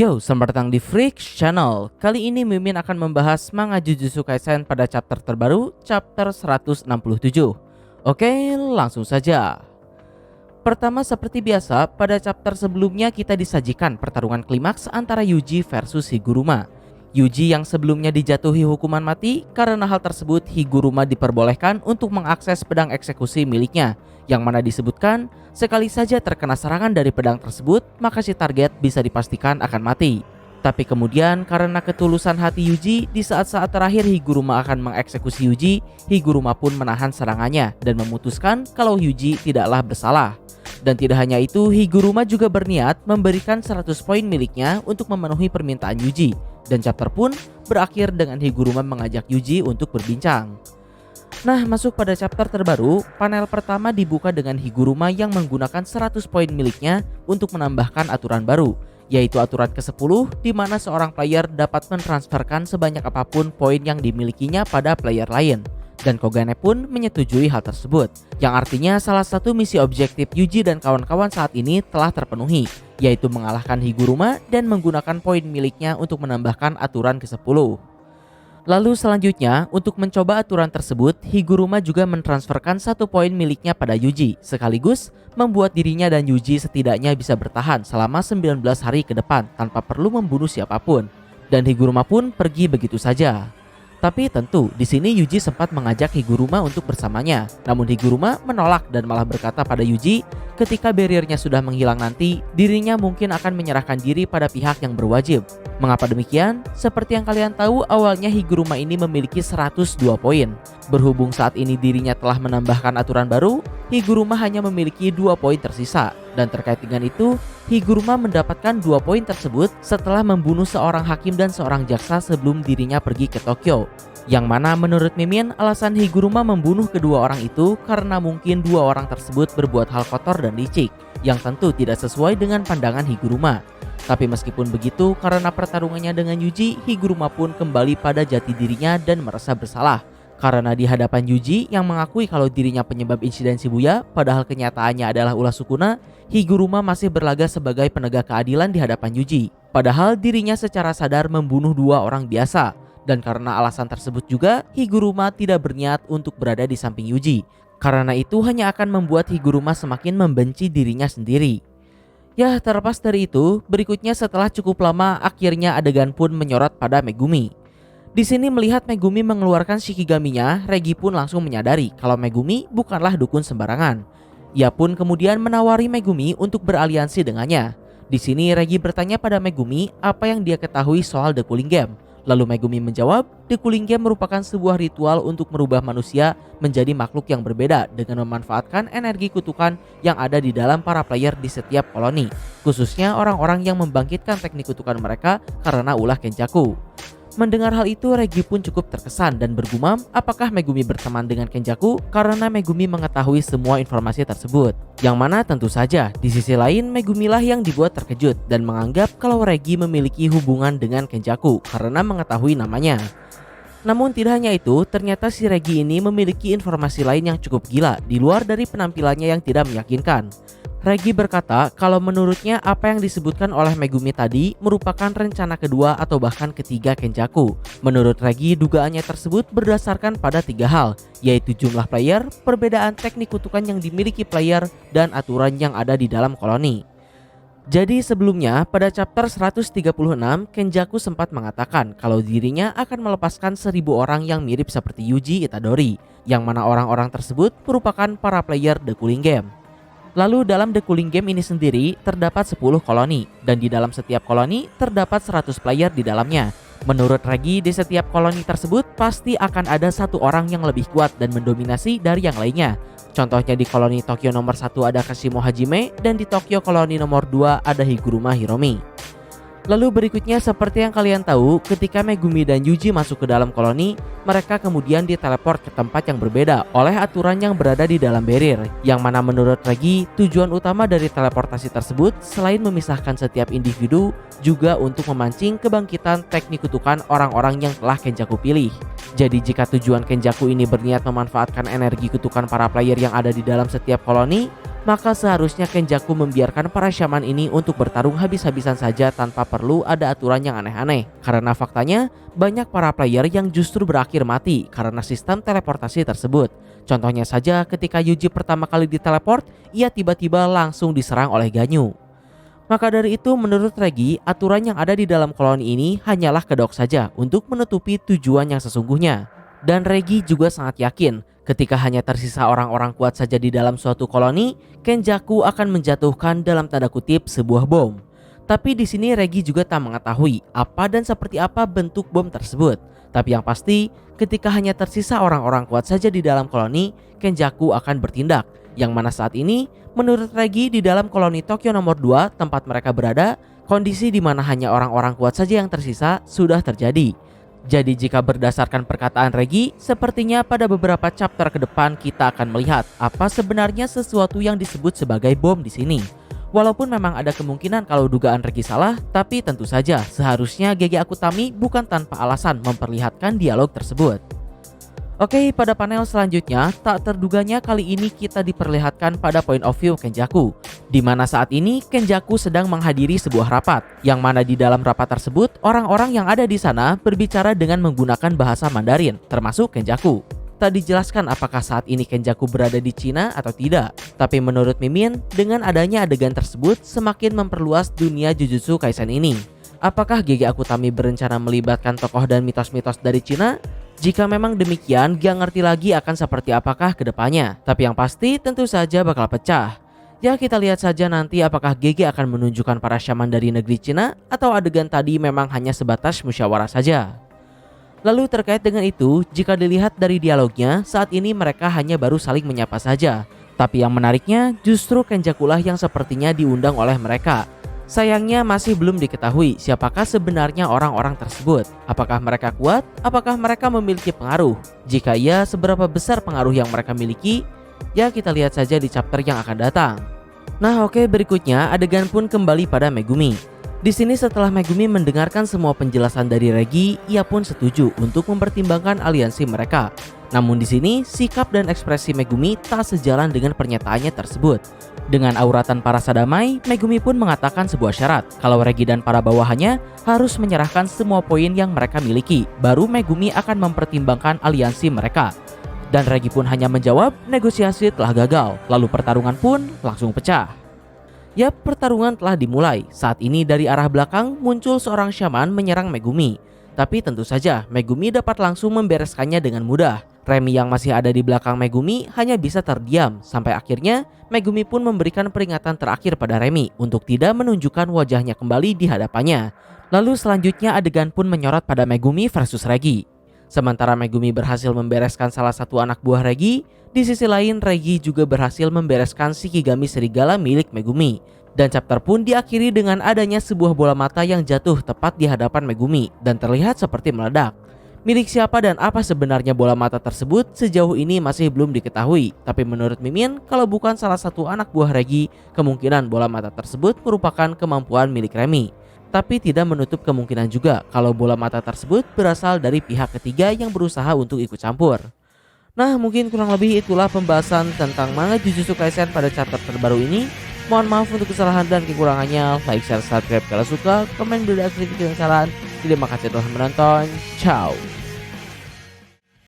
Yo, selamat datang di Freaks Channel. Kali ini Mimin akan membahas manga Jujutsu Kaisen pada chapter terbaru, chapter 167. Oke, langsung saja. Pertama, seperti biasa, pada chapter sebelumnya kita disajikan pertarungan klimaks antara Yuji versus Higuruma. Yuji yang sebelumnya dijatuhi hukuman mati, karena hal tersebut Higuruma diperbolehkan untuk mengakses pedang eksekusi miliknya, yang mana disebutkan sekali saja terkena serangan dari pedang tersebut, maka si target bisa dipastikan akan mati. Tapi kemudian karena ketulusan hati Yuji, di saat-saat terakhir Higuruma akan mengeksekusi Yuji, Higuruma pun menahan serangannya dan memutuskan kalau Yuji tidaklah bersalah. Dan tidak hanya itu, Higuruma juga berniat memberikan 100 poin miliknya untuk memenuhi permintaan Yuji. Dan chapter pun berakhir dengan Higuruma mengajak Yuji untuk berbincang. Nah, masuk pada chapter terbaru, panel pertama dibuka dengan Higuruma yang menggunakan 100 poin miliknya untuk menambahkan aturan baru, yaitu aturan ke-10 di mana seorang player dapat mentransferkan sebanyak apapun poin yang dimilikinya pada player lain. Dan Kogane pun menyetujui hal tersebut, yang artinya salah satu misi objektif Yuji dan kawan-kawan saat ini telah terpenuhi, yaitu mengalahkan Higuruma dan menggunakan poin miliknya untuk menambahkan aturan ke-10. Lalu selanjutnya, untuk mencoba aturan tersebut, Higuruma juga mentransferkan 1 poin miliknya pada Yuji, sekaligus membuat dirinya dan Yuji setidaknya bisa bertahan selama 19 hari ke depan tanpa perlu membunuh siapapun. Dan Higuruma pun pergi begitu saja. Tapi tentu di sini Yuji sempat mengajak Higuruma untuk bersamanya. Namun Higuruma menolak dan malah berkata pada Yuji, ketika barriernya sudah menghilang nanti, dirinya mungkin akan menyerahkan diri pada pihak yang berwajib. Mengapa demikian? Seperti yang kalian tahu, awalnya Higuruma ini memiliki 102 poin. Berhubung saat ini dirinya telah menambahkan aturan baru, Higuruma hanya memiliki 2 poin tersisa. Dan terkait dengan itu, Higuruma mendapatkan 2 poin tersebut setelah membunuh seorang hakim dan seorang jaksa sebelum dirinya pergi ke Tokyo. Yang mana menurut Mimin, alasan Higuruma membunuh kedua orang itu karena mungkin 2 orang tersebut berbuat hal kotor dan licik, yang tentu tidak sesuai dengan pandangan Higuruma. Tapi meskipun begitu, karena pertarungannya dengan Yuji, Higuruma pun kembali pada jati dirinya dan merasa bersalah. Karena di hadapan Yuji yang mengakui kalau dirinya penyebab insiden Shibuya, padahal kenyataannya adalah ulah Sukuna, Higuruma masih berlaga sebagai penegak keadilan di hadapan Yuji. Padahal dirinya secara sadar membunuh 2 orang biasa. Dan karena alasan tersebut juga, Higuruma tidak berniat untuk berada di samping Yuji. Karena itu hanya akan membuat Higuruma semakin membenci dirinya sendiri. Ya, terlepas dari itu, berikutnya setelah cukup lama, akhirnya adegan pun menyorot pada Megumi. Di sini melihat Megumi mengeluarkan Shikigami-nya, Regi pun langsung menyadari kalau Megumi bukanlah dukun sembarangan. Ia pun kemudian menawari Megumi untuk beraliansi dengannya. Di sini Regi bertanya pada Megumi apa yang dia ketahui soal The Cooling Game. Lalu Megumi menjawab, The Cooling Game merupakan sebuah ritual untuk merubah manusia menjadi makhluk yang berbeda dengan memanfaatkan energi kutukan yang ada di dalam para player di setiap koloni, khususnya orang-orang yang membangkitkan teknik kutukan mereka karena ulah Kenjaku. Mendengar hal itu, Regi pun cukup terkesan dan bergumam apakah Megumi berteman dengan Kenjaku karena Megumi mengetahui semua informasi tersebut. Yang mana tentu saja, di sisi lain Megumilah yang dibuat terkejut dan menganggap kalau Regi memiliki hubungan dengan Kenjaku karena mengetahui namanya. Namun tidak hanya itu, ternyata si Regi ini memiliki informasi lain yang cukup gila di luar dari penampilannya yang tidak meyakinkan. Regi berkata kalau menurutnya apa yang disebutkan oleh Megumi tadi merupakan rencana kedua atau bahkan ketiga Kenjaku. Menurut Regi, dugaannya tersebut berdasarkan pada 3 hal, yaitu jumlah player, perbedaan teknik kutukan yang dimiliki player, dan aturan yang ada di dalam koloni. Jadi sebelumnya pada chapter 136, Kenjaku sempat mengatakan kalau dirinya akan melepaskan 1000 orang yang mirip seperti Yuji Itadori, yang mana orang-orang tersebut merupakan para player The Cooling Game. Lalu dalam The Cooling Game ini sendiri terdapat 10 koloni, dan di dalam setiap koloni terdapat 100 player di dalamnya. Menurut Regi, di setiap koloni tersebut pasti akan ada 1 orang yang lebih kuat dan mendominasi dari yang lainnya. Contohnya di koloni Tokyo nomor 1 ada Kashimo Hajime, dan di Tokyo koloni nomor 2 ada Higuruma Hiromi. Lalu berikutnya seperti yang kalian tahu, ketika Megumi dan Yuji masuk ke dalam koloni, mereka kemudian diteleport ke tempat yang berbeda oleh aturan yang berada di dalam barrier. Yang mana menurut Regi, tujuan utama dari teleportasi tersebut selain memisahkan setiap individu, juga untuk memancing kebangkitan teknik kutukan orang-orang yang telah Kenjaku pilih. Jadi jika tujuan Kenjaku ini berniat memanfaatkan energi kutukan para player yang ada di dalam setiap koloni, maka seharusnya Kenjaku membiarkan para shaman ini untuk bertarung habis-habisan saja tanpa perlu ada aturan yang aneh-aneh. Karena faktanya, banyak para player yang justru berakhir mati karena sistem teleportasi tersebut. Contohnya saja ketika Yuji pertama kali diteleport, ia tiba-tiba langsung diserang oleh Ganyu. Maka dari itu menurut Regi, aturan yang ada di dalam koloni ini hanyalah kedok saja untuk menutupi tujuan yang sesungguhnya. Dan Regi juga sangat yakin ketika hanya tersisa orang-orang kuat saja di dalam suatu koloni, Kenjaku akan menjatuhkan dalam tanda kutip sebuah bom. Tapi di sini Regi juga tak mengetahui apa dan seperti apa bentuk bom tersebut. Tapi yang pasti, ketika hanya tersisa orang-orang kuat saja di dalam koloni, Kenjaku akan bertindak. Yang mana saat ini, menurut Regi di dalam koloni Tokyo nomor 2 tempat mereka berada, kondisi di mana hanya orang-orang kuat saja yang tersisa sudah terjadi. Jadi jika berdasarkan perkataan Regi, sepertinya pada beberapa chapter ke depan kita akan melihat apa sebenarnya sesuatu yang disebut sebagai bom di sini. Walaupun memang ada kemungkinan kalau dugaan Regi salah, tapi tentu saja seharusnya GG Akutami bukan tanpa alasan memperlihatkan dialog tersebut. Oke, pada panel selanjutnya, tak terduganya kali ini kita diperlihatkan pada point of view Kenjaku, di mana saat ini Kenjaku sedang menghadiri sebuah rapat, yang mana di dalam rapat tersebut orang-orang yang ada di sana berbicara dengan menggunakan bahasa Mandarin, termasuk Kenjaku. Tak dijelaskan apakah saat ini Kenjaku berada di Cina atau tidak, tapi menurut Mimin, dengan adanya adegan tersebut semakin memperluas dunia Jujutsu Kaisen ini. Apakah GG Akutami berencana melibatkan tokoh dan mitos-mitos dari Cina? Jika memang demikian, gak ngerti lagi akan seperti apakah kedepannya. Tapi yang pasti tentu saja bakal pecah. Ya kita lihat saja nanti apakah GG akan menunjukkan para shaman dari negeri Cina atau adegan tadi memang hanya sebatas musyawarah saja. Lalu terkait dengan itu, jika dilihat dari dialognya, saat ini mereka hanya baru saling menyapa saja. Tapi yang menariknya justru Kenjakulah yang sepertinya diundang oleh mereka. Sayangnya masih belum diketahui siapakah sebenarnya orang-orang tersebut. Apakah mereka kuat? Apakah mereka memiliki pengaruh? Jika iya, seberapa besar pengaruh yang mereka miliki? Ya kita lihat saja di chapter yang akan datang. Nah oke, berikutnya adegan pun kembali pada Megumi. Di sini setelah Megumi mendengarkan semua penjelasan dari Regi, ia pun setuju untuk mempertimbangkan aliansi mereka. Namun di sini sikap dan ekspresi Megumi tak sejalan dengan pernyataannya tersebut. Dengan auratan para sadamai, Megumi pun mengatakan sebuah syarat kalau Regi dan para bawahannya harus menyerahkan semua poin yang mereka miliki, baru Megumi akan mempertimbangkan aliansi mereka. Dan Regi pun hanya menjawab negosiasi telah gagal, lalu pertarungan pun langsung pecah. Yap, pertarungan telah dimulai. Saat ini dari arah belakang muncul seorang shaman menyerang Megumi. Tapi tentu saja Megumi dapat langsung membereskannya dengan mudah. Remi yang masih ada di belakang Megumi hanya bisa terdiam, sampai akhirnya Megumi pun memberikan peringatan terakhir pada Remi untuk tidak menunjukkan wajahnya kembali di hadapannya. Lalu selanjutnya adegan pun menyorot pada Megumi versus Regi. Sementara Megumi berhasil membereskan salah satu anak buah Regi, di sisi lain Regi juga berhasil membereskan Shikigami Serigala milik Megumi. Dan chapter pun diakhiri dengan adanya sebuah bola mata yang jatuh tepat di hadapan Megumi dan terlihat seperti meledak. Milik siapa dan apa sebenarnya bola mata tersebut sejauh ini masih belum diketahui. Tapi menurut Mimin, kalau bukan salah satu anak buah Regi, kemungkinan bola mata tersebut merupakan kemampuan milik Remi. Tapi tidak menutup kemungkinan juga kalau bola mata tersebut berasal dari pihak ketiga yang berusaha untuk ikut campur. Nah mungkin kurang lebih itulah pembahasan tentang manga Jujutsu Kaisen pada chapter terbaru ini. Mohon maaf untuk kesalahan dan kekurangannya. Like, share, subscribe kalau suka, komen, beri kritik dan saran. Terima kasih telah menonton. Ciao.